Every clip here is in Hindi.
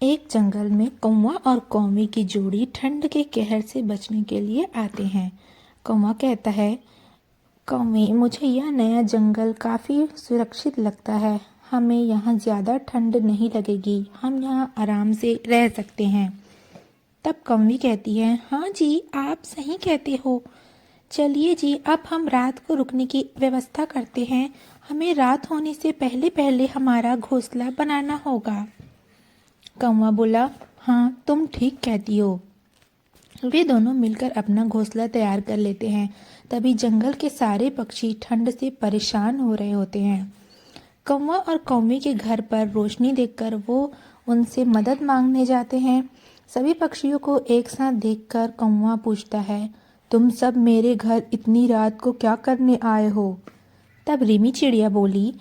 एक जंगल में कौवा और कौवी की जोड़ी ठंड के कहर से बचने के लिए आते हैं। कौवा कहता है, कौवी, मुझे यह नया जंगल काफ़ी सुरक्षित लगता है। हमें यहाँ ज़्यादा ठंड नहीं लगेगी, हम यहाँ आराम से रह सकते हैं। तब कौवी कहती है, हाँ जी, आप सही कहते हो। चलिए जी, अब हम रात को रुकने की व्यवस्था करते हैं। हमें रात होने से पहले पहले हमारा घोंसला बनाना होगा। कौवा बोला, हाँ, तुम ठीक कहती हो। वे दोनों मिलकर अपना घोंसला तैयार कर लेते हैं। तभी जंगल के सारे पक्षी ठंड से परेशान हो रहे होते हैं। कौवा और कौवी के घर पर रोशनी देखकर वो उनसे मदद मांगने जाते हैं। सभी पक्षियों को एक साथ देखकर कौवा पूछता है, तुम सब मेरे घर इतनी रात को क्या करने आए हो? तब रिमी चिड़िया बोली,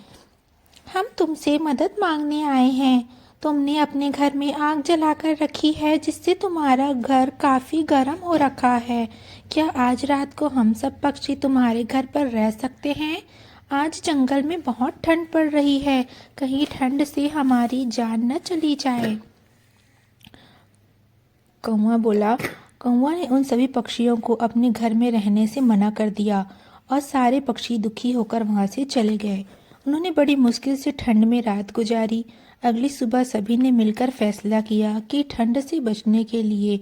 हम तुमसे मदद मांगने आए हैं। तुमने अपने घर में आग जलाकर रखी है, जिससे तुम्हारा घर काफ़ी गर्म हो रखा है। क्या आज रात को हम सब पक्षी तुम्हारे घर पर रह सकते हैं? आज जंगल में बहुत ठंड पड़ रही है, कहीं ठंड से हमारी जान न चली जाए। कौवा बोला, कौवा ने उन सभी पक्षियों को अपने घर में रहने से मना कर दिया और सारे पक्षी दुखी होकर वहां से चले गए। उन्होंने बड़ी मुश्किल से ठंड में रात गुजारी। अगली सुबह सभी ने मिलकर फैसला किया कि ठंड से बचने के लिए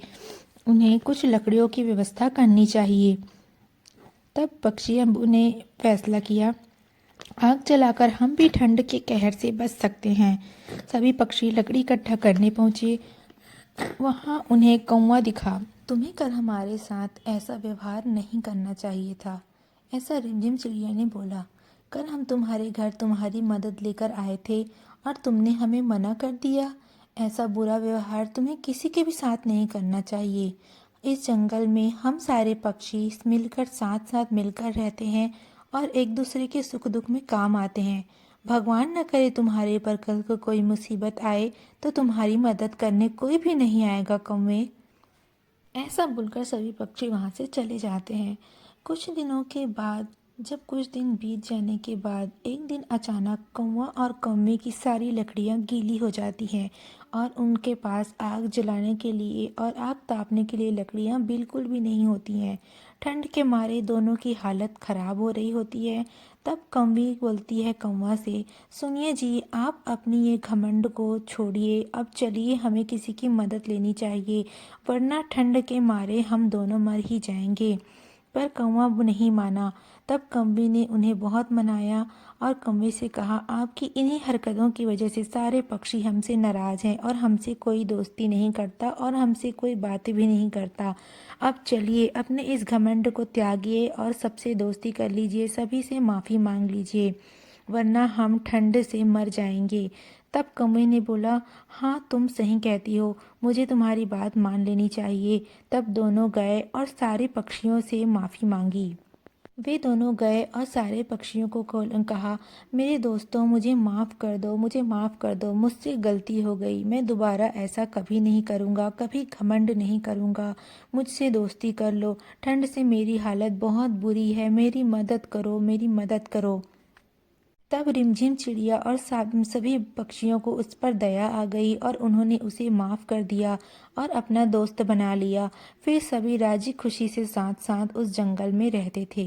उन्हें कुछ लकड़ियों की व्यवस्था करनी चाहिए। तब पक्षियों ने फैसला किया, आग जलाकर हम भी ठंड के कहर से बच सकते हैं। सभी पक्षी लकड़ी इकट्ठा करने पहुंचे। वहाँ उन्हें कौवा दिखा। तुम्हें कल हमारे साथ ऐसा व्यवहार नहीं करना चाहिए था, ऐसा रिमझिम चिड़िया ने बोला। कल हम तुम्हारे घर तुम्हारी मदद लेकर आए थे और तुमने हमें मना कर दिया। ऐसा बुरा व्यवहार तुम्हें किसी के भी साथ नहीं करना चाहिए। इस जंगल में हम सारे पक्षी मिलकर साथ साथ मिलकर रहते हैं और एक दूसरे के सुख दुख में काम आते हैं। भगवान न करे तुम्हारे पर कल को कोई मुसीबत आए तो तुम्हारी मदद करने कोई भी नहीं आएगा कौवे। ऐसा बोलकर सभी पक्षी वहां से चले जाते हैं। कुछ दिनों के बाद, जब कुछ दिन बीत जाने के बाद, एक दिन अचानक कौवा और कौवे की सारी लकड़ियां गीली हो जाती हैं और उनके पास आग जलाने के लिए और आग तापने के लिए लकड़ियां बिल्कुल भी नहीं होती हैं। ठंड के मारे दोनों की हालत खराब हो रही होती है। तब कौवी बोलती है कौवा से, सुनिए जी, आप अपनी ये घमंड को छोड़िए, अब चलिए हमें किसी की मदद लेनी चाहिए, वरना ठंड के मारे हम दोनों मर ही जाएंगे। पर कौवा नहीं माना। तब कौवे ने उन्हें बहुत मनाया और कौवे से कहा, आपकी इन्हीं हरकतों की वजह से सारे पक्षी हमसे नाराज़ हैं और हमसे कोई दोस्ती नहीं करता और हमसे कोई बात भी नहीं करता। अब चलिए अपने इस घमंड को त्यागिए और सबसे दोस्ती कर लीजिए, सभी से माफ़ी मांग लीजिए, वरना हम ठंड से मर जाएंगे। तब कौवे ने बोला, हाँ, तुम सही कहती हो, मुझे तुम्हारी बात मान लेनी चाहिए। तब दोनों गए और सारे पक्षियों से माफ़ी मांगी। वे दोनों गए और सारे पक्षियों को कहा, मेरे दोस्तों, मुझे माफ़ कर दो, मुझे माफ़ कर दो, मुझसे गलती हो गई। मैं दोबारा ऐसा कभी नहीं करूँगा, कभी घमंड नहीं करूँगा। मुझसे दोस्ती कर लो। ठंड से मेरी हालत बहुत बुरी है, मेरी मदद करो, मेरी मदद करो। तब रिमझिम चिड़िया और सभी पक्षियों को उस पर दया आ गई और उन्होंने उसे माफ़ कर दिया और अपना दोस्त बना लिया। फिर सभी राजी खुशी से साथ साथ उस जंगल में रहते थे।